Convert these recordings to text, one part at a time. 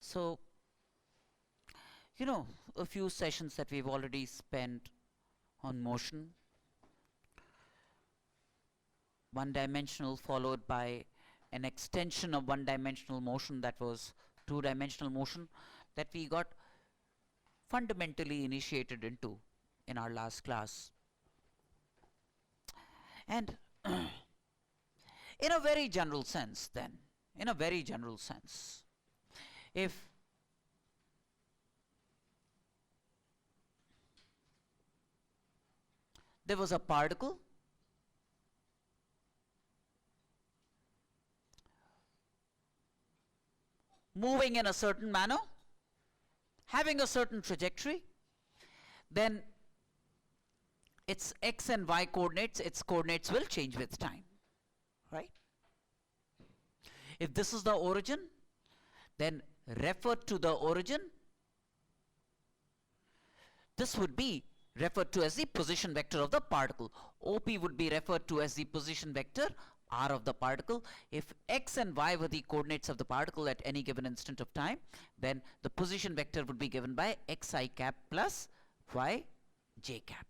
So, a few sessions that we've already spent on motion, one-dimensional followed by an extension of one-dimensional motion, that was two-dimensional motion, that we got fundamentally initiated into in our last class. And in a very general sense, if there was a particle moving in a certain manner, having a certain trajectory, then its x and y coordinates, its coordinates will change with time, right? If this is the origin, then refer to the origin. This would be referred to as the position vector of the particle. OP would be referred to as the position vector r of the particle. If x and y were the coordinates of the particle at any given instant of time, then the position vector would be given by xi cap plus y j cap.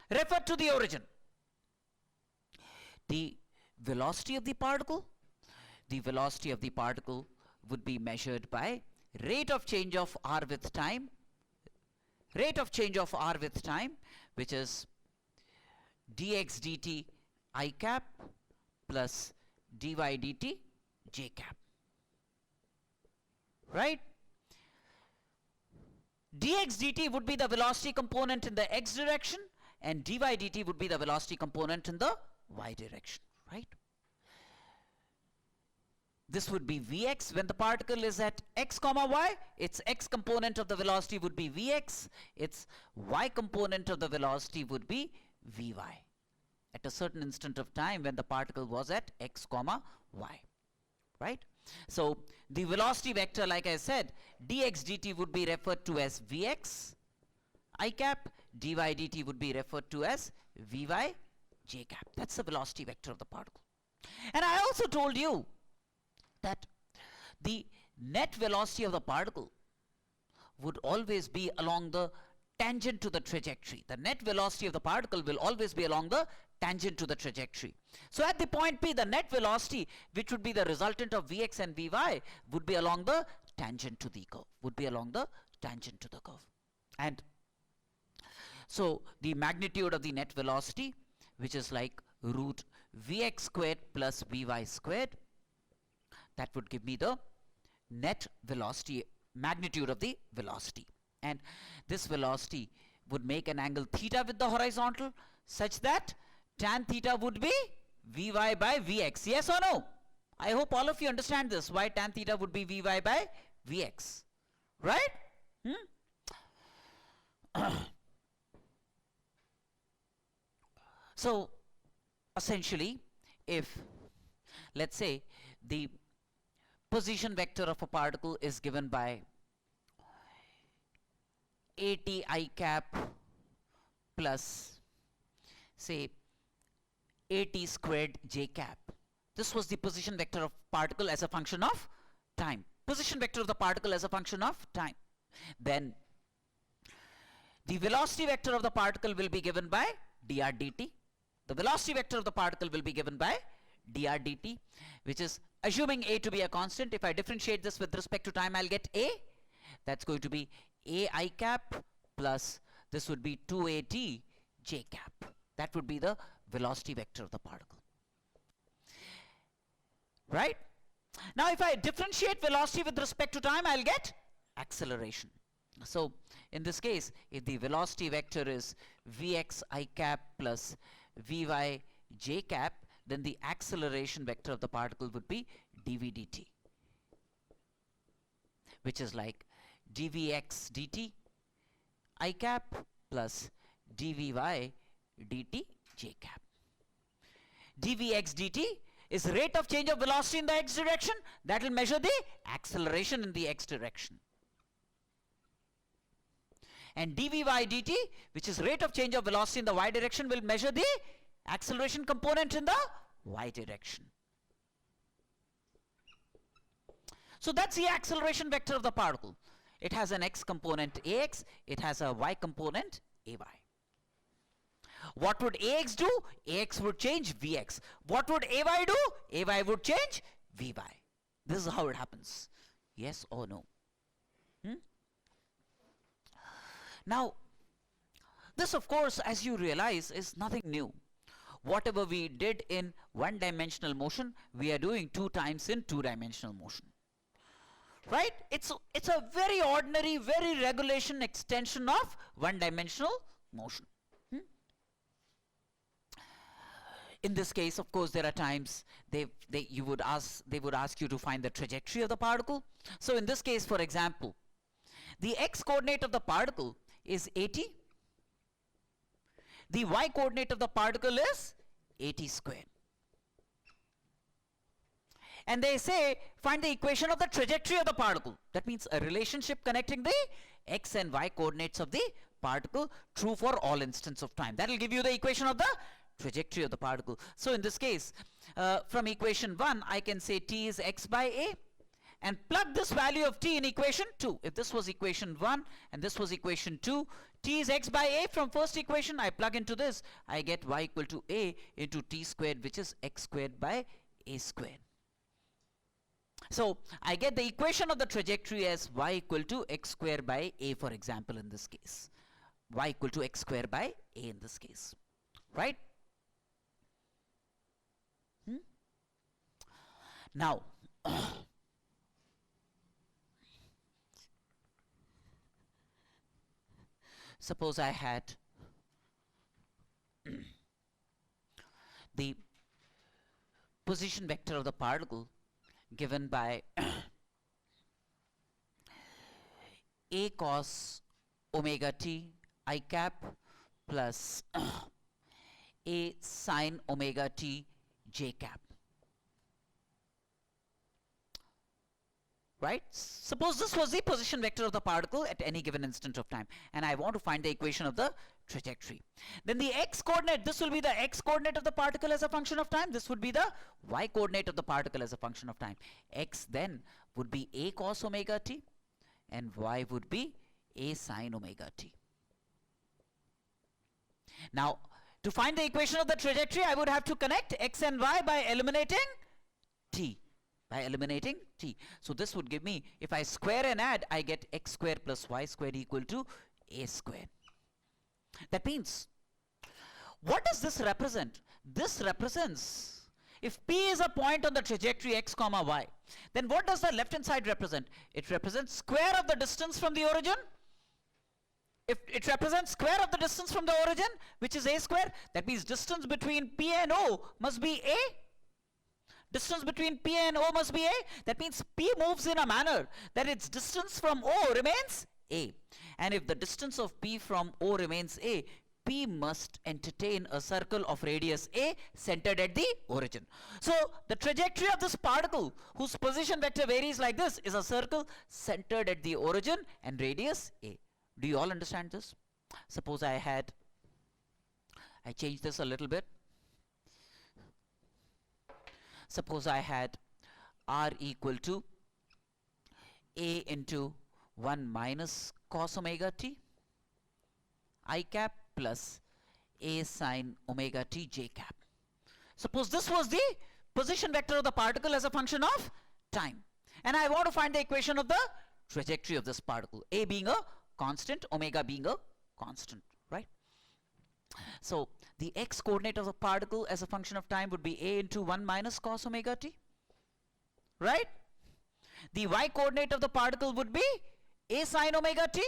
Refer to the origin. The velocity of the particle would be measured by rate of change of r with time, which is dx dt I cap plus dy dt j cap, right? Dx dt would be the velocity component in the x direction, and dy dt would be the velocity component in the y direction, right? This would be Vx when the particle is at x comma y. Its x component of the velocity would be Vx. Its y component of the velocity would be Vy at a certain instant of time when the particle was at x comma y, right? So the velocity vector, like I said, dx dt would be referred to as Vx I cap, dy dt would be referred to as Vy j cap. That's the velocity vector of the particle. And I also told you that the net velocity of the particle would always be along the tangent to the trajectory. The net velocity of the particle will always be along the tangent to the trajectory. So at the point P, the net velocity, which would be the resultant of Vx and Vy, would be along the tangent to the curve, And so the magnitude of the net velocity, which is like root Vx squared plus Vy squared, that would give me the net velocity, magnitude of the velocity. And this velocity would make an angle theta with the horizontal such that tan theta would be Vy by Vx. Yes or no? I hope all of you understand this, why tan theta would be Vy by Vx. Right? So, essentially, if, let's say, the position vector of a particle is given by at I cap plus, say, at squared j cap. This was the position vector of particle as a function of time. Position vector of the particle as a function of time. Then the velocity vector of the particle will be given by dr dt. The velocity vector of the particle will be given by dr dt, which is assuming a to be a constant. If I differentiate this with respect to time, I'll get a. That's going to be a I cap plus this would be 2at j cap. That would be the velocity vector of the particle. Right? Now if I differentiate velocity with respect to time, I'll get acceleration. So in this case, if the velocity vector is Vx I cap plus Vy j cap, then the acceleration vector of the particle would be dv dt, which is like dvx dt I cap plus dvy dt j cap. dvx dt is rate of change of velocity in the x direction. That will measure the acceleration in the x direction. And dvy dt, which is rate of change of velocity in the y direction, will measure the acceleration component in the y direction. So that's the acceleration vector of the particle. It has an x component ax, it has a y component ay. What would ax do? Ax would change vx. What would ay do? Ay would change vy. This is how it happens. Yes or no? Now, this of course, as you realize, is nothing new. Whatever we did in one-dimensional motion, we are doing 2 times in two-dimensional motion. Right? It's a very ordinary, very regulation extension of one-dimensional motion. In this case, of course, there are times they would ask you to find the trajectory of the particle. So in this case, for example, the x coordinate of the particle is 80. The y coordinate of the particle is 80 squared. And they say find the equation of the trajectory of the particle. That means a relationship connecting the x and y coordinates of the particle, true for all instants of time. That will give you the equation of the trajectory of the particle. So in this case, from equation 1, I can say t is x by a, and plug this value of t in equation 2. If this was equation 1 and this was equation 2, t is x by a from first equation, I plug into this, I get y equal to a into t squared, which is x squared by a squared. So I get the equation of the trajectory as y equal to x squared by a, for example, in this case. Y equal to x squared by a in this case. Right? Now, suppose I had the position vector of the particle given by a cos omega t I cap plus a sin omega t j cap. Right? Suppose this was the position vector of the particle at any given instant of time, and I want to find the equation of the trajectory. Then the x coordinate, this will be the x coordinate of the particle as a function of time, this would be the y coordinate of the particle as a function of time. X then would be a cos omega t and y would be a sin omega t. Now, to find the equation of the trajectory, I would have to connect x and y by eliminating t. So this would give me, if I square and add, I get x squared plus y squared equal to a squared. That means, what does this represent? This represents, if P is a point on the trajectory x comma y, then what does the left hand side represent? It represents square of the distance from the origin. If it represents square of the distance from the origin, which is a square, that means distance between P and O must be a. Distance between P and O must be a. That means P moves in a manner that its distance from O remains a. And if the distance of P from O remains a, P must entertain a circle of radius a centered at the origin. So the trajectory of this particle, whose position vector varies like this, is a circle centered at the origin and radius a. Do you all understand this? Suppose I changed this a little bit. Suppose I had r equal to a into 1 minus cos omega t I cap plus a sin omega t j cap. Suppose this was the position vector of the particle as a function of time, and I want to find the equation of the trajectory of this particle, a being a constant, omega being a constant, right? So the x coordinate of the particle as a function of time would be a into 1 minus cos omega t, right? The y coordinate of the particle would be a sin omega t.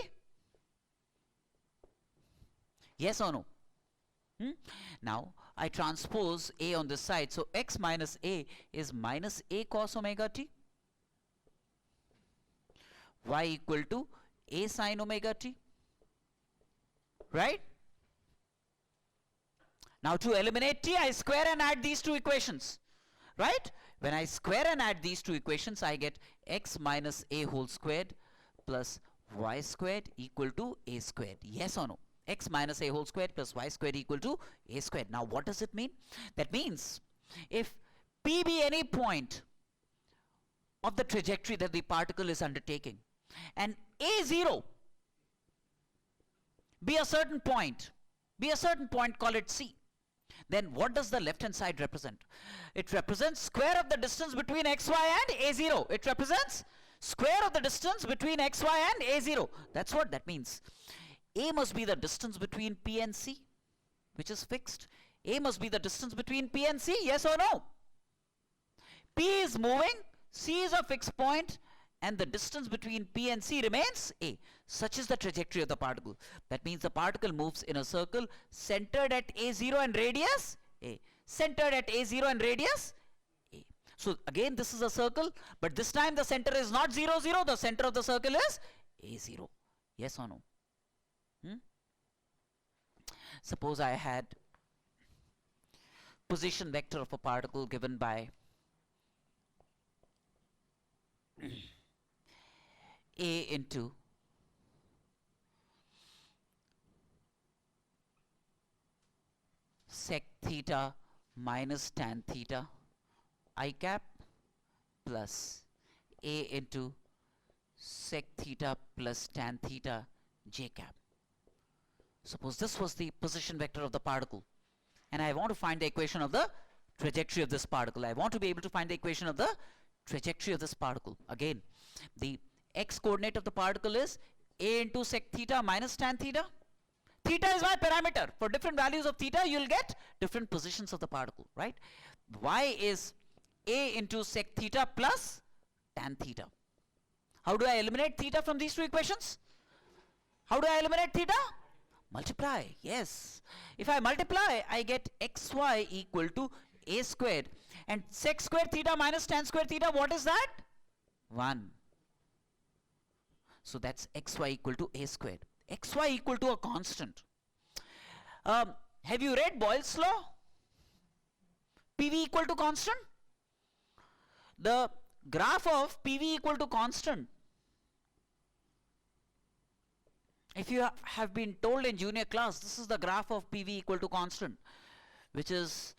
Yes or no? Now I transpose a on this side, so x minus a is minus a cos omega t, y equal to a sin omega t, right? Now to eliminate t, I square and add these two equations, right? When I square and add these two equations, I get x minus a whole squared plus y squared equal to a squared. Yes or no? X minus a whole squared plus y squared equal to a squared. Now what does it mean? That means if P be any point of the trajectory that the particle is undertaking. And A0 be a certain point, call it C. Then what does the left hand side represent? It represents square of the distance between xy and A0. It represents square of the distance between xy and A0. That's what that means. A must be the distance between P and C, which is fixed. A must be the distance between P and C, yes or no? P is moving, C is a fixed point, and the distance between P and C remains A. Such is the trajectory of the particle. That means the particle moves in a circle centered at A0 and radius A. Centered at A0 and radius A. So again this is a circle, but this time the center is not 0, 0. The center of the circle is A0. Yes or no? Suppose I had position vector of a particle given by A into sec theta minus tan theta I cap plus A into sec theta plus tan theta j cap. Suppose this was the position vector of the particle, and I want to find the equation of the trajectory of this particle. I want to be able to find the equation of the trajectory of this particle. Again, the x coordinate of the particle is A into sec theta minus tan theta. Theta is my parameter. For different values of theta, you will get different positions of the particle, right? Y is A into sec theta plus tan theta. How do I eliminate theta from these two equations? How do I eliminate theta? Multiply, yes. If I multiply, I get xy equal to A squared. And sec squared theta minus tan squared theta, what is that? 1. So that's xy equal to A squared. Xy equal to a constant. Have you read Boyle's law? PV equal to constant? The graph of PV equal to constant, if you have been told in junior class, this is the graph of PV equal to constant, which is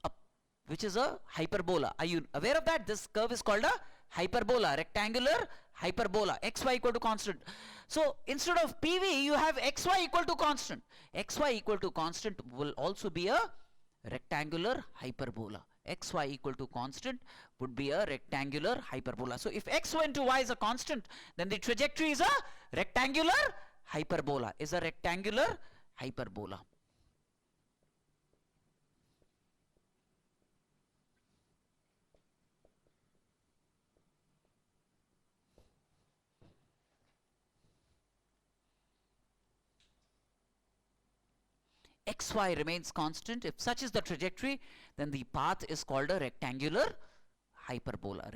a hyperbola. Are you aware of that? This curve is called a hyperbola, rectangular hyperbola, xy equal to constant. So instead of PV, you have xy equal to constant. Xy equal to constant will also be a rectangular hyperbola. Xy equal to constant would be a rectangular hyperbola. So if x into y is a constant, then the trajectory is a rectangular hyperbola, xy remains constant. If such is the trajectory, then the path is called a rectangular hyperbola.